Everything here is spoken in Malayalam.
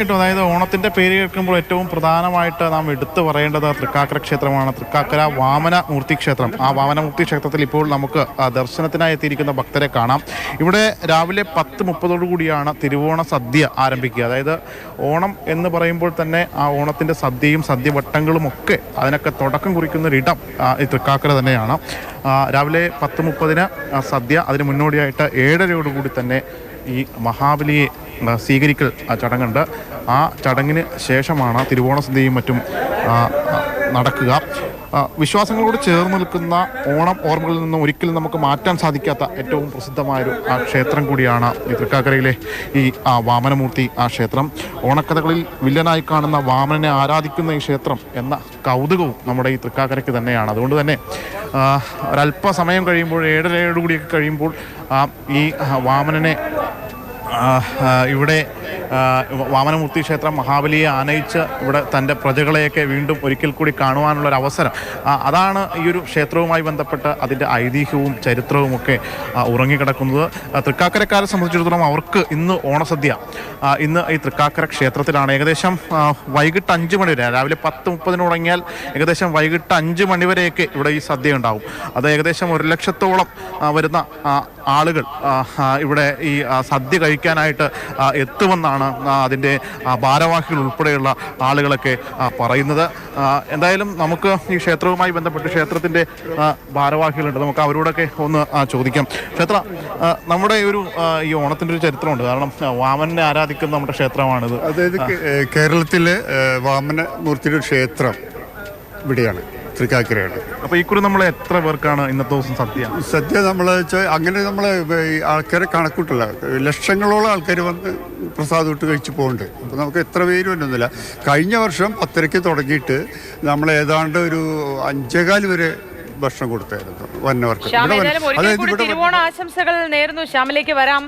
അതായത് ഓണത്തിൻ്റെ പേര് കേൾക്കുമ്പോൾ ഏറ്റവും പ്രധാനമായിട്ട് നാം എടുത്തു പറയേണ്ടത് തൃക്കാക്കര ക്ഷേത്രമാണ്. തൃക്കാക്കര വാമനമൂർത്തി ക്ഷേത്രം. ആ വാമനമൂർത്തി ക്ഷേത്രത്തിൽ ഇപ്പോൾ നമുക്ക് ദർശനത്തിനായി എത്തിയിരിക്കുന്ന ഭക്തരെ കാണാം. ഇവിടെ രാവിലെ 10:30 കൂടിയാണ് തിരുവോണ സദ്യ ആരംഭിക്കുക. അതായത് ഓണം എന്ന് പറയുമ്പോൾ തന്നെ ആ ഓണത്തിൻ്റെ സദ്യയും സദ്യവട്ടങ്ങളും ഒക്കെ അതിനൊക്കെ തുടക്കം കുറിക്കുന്നൊരിടം ഈ തൃക്കാക്കര തന്നെയാണ്. രാവിലെ 10:30 സദ്യ, അതിന് മുന്നോടിയായിട്ട് 7:30 തന്നെ ഈ മഹാബലിയെ സ്വീകരിക്കൽ ചടങ്ങുണ്ട്. ആ ചടങ്ങിന് ശേഷമാണ് തിരുവോണ സദ്യയും മറ്റും നടക്കുക. വിശ്വാസങ്ങളോട് ചേർന്ന് നിൽക്കുന്ന ഓണം ഓർമ്മകളിൽ നിന്നും ഒരിക്കലും നമുക്ക് മാറ്റാൻ സാധിക്കാത്ത ഏറ്റവും പ്രസിദ്ധമായൊരു ക്ഷേത്രം കൂടിയാണ് ഈ തൃക്കാക്കരയിലെ ഈ വാമനമൂർത്തി ക്ഷേത്രം. ഓണക്കഥകളിൽ വില്ലനായി കാണുന്ന വാമനനെ ആരാധിക്കുന്ന ഈ ക്ഷേത്രം എന്ന കൗതുകവും നമ്മുടെ ഈ തൃക്കാക്കരയ്ക്ക് തന്നെയാണ്. അതുകൊണ്ട് തന്നെ ഒരല്പസമയം കഴിയുമ്പോൾ 7:30 കൂടിയൊക്കെ കഴിയുമ്പോൾ ഈ വാമനനെ ഇവിടെ വാമനമൂർത്തി ക്ഷേത്രം മഹാബലിയെ ആനയിച്ച് ഇവിടെ തൻ്റെ പ്രജകളെയൊക്കെ വീണ്ടും ഒരിക്കൽ കൂടി കാണുവാനുള്ളൊരവസരം, അതാണ് ഈ ഒരു ക്ഷേത്രവുമായി ബന്ധപ്പെട്ട് അതിൻ്റെ ഐതിഹ്യവും ചരിത്രവുമൊക്കെ ഉറങ്ങിക്കിടക്കുന്നത്. തൃക്കാക്കരക്കാരെ സംബന്ധിച്ചിടത്തോളം അവർക്ക് ഇന്ന് ഓണസദ്യ ഇന്ന് ഈ തൃക്കാക്കര ക്ഷേത്രത്തിലാണ്. ഏകദേശം വൈകിട്ട് 5 മണി വരെ, രാവിലെ 10:30 തുടങ്ങിയാൽ ഏകദേശം വൈകിട്ട് 5 മണി വരെയൊക്കെ ഇവിടെ ഈ സദ്യ ഉണ്ടാവും. അത് ഏകദേശം 1 ലക്ഷത്തോളം വരുന്ന ആളുകൾ ഇവിടെ ഈ സദ്യ കഴിക്കാനായിട്ട് എത്തുമെന്നാണ് അതിൻ്റെ ഭാരവാഹികൾ ഉൾപ്പെടെയുള്ള ആളുകളൊക്കെ പറയുന്നത്. എന്തായാലും നമുക്ക് ഈ ക്ഷേത്രവുമായി ബന്ധപ്പെട്ട് ക്ഷേത്രത്തിൻ്റെ ഭാരവാഹികളുണ്ട്, നമുക്ക് അവരോടൊക്കെ ഒന്ന് ചോദിക്കാം. ക്ഷേത്ര, നമ്മുടെ ഈ ഓണത്തിൻ്റെ ഒരു ചരിത്രമുണ്ട്. കാരണം വാമനെ ആരാധിക്കുന്ന നമ്മുടെ ക്ഷേത്രമാണിത്. അതായത് കേരളത്തിലെ വാമനമൂർത്തിയുടെ ക്ഷേത്രം ഇവിടെയാണ്, തൃക്കാക്കരയാണ്. അപ്പോൾ ഇക്കുറി നമ്മൾ എത്ര പേർക്കാണ് ഇന്നത്തെ ദിവസം സദ്യ നമ്മൾ അങ്ങനെ നമ്മൾ ആൾക്കാരെ കണക്കൂട്ടില്ല, ലക്ഷങ്ങളോളം ആൾക്കാർ വന്ന് പ്രസാദം ഇട്ട് കഴിച്ച് പോകുന്നുണ്ട്. അപ്പോൾ നമുക്ക് എത്ര പേര് വരുന്നില്ല. കഴിഞ്ഞ വർഷം 10:30 തുടങ്ങിയിട്ട് നമ്മൾ ഏതാണ്ട് ഒരു 5:15 വരെ ഭക്ഷണം കൊടുത്തായിരുന്നു വന്നവർക്ക്. തിരുവോണ ആശംസകൾ നേരുന്നു. ശ്യാമിലേക്ക് വരാം.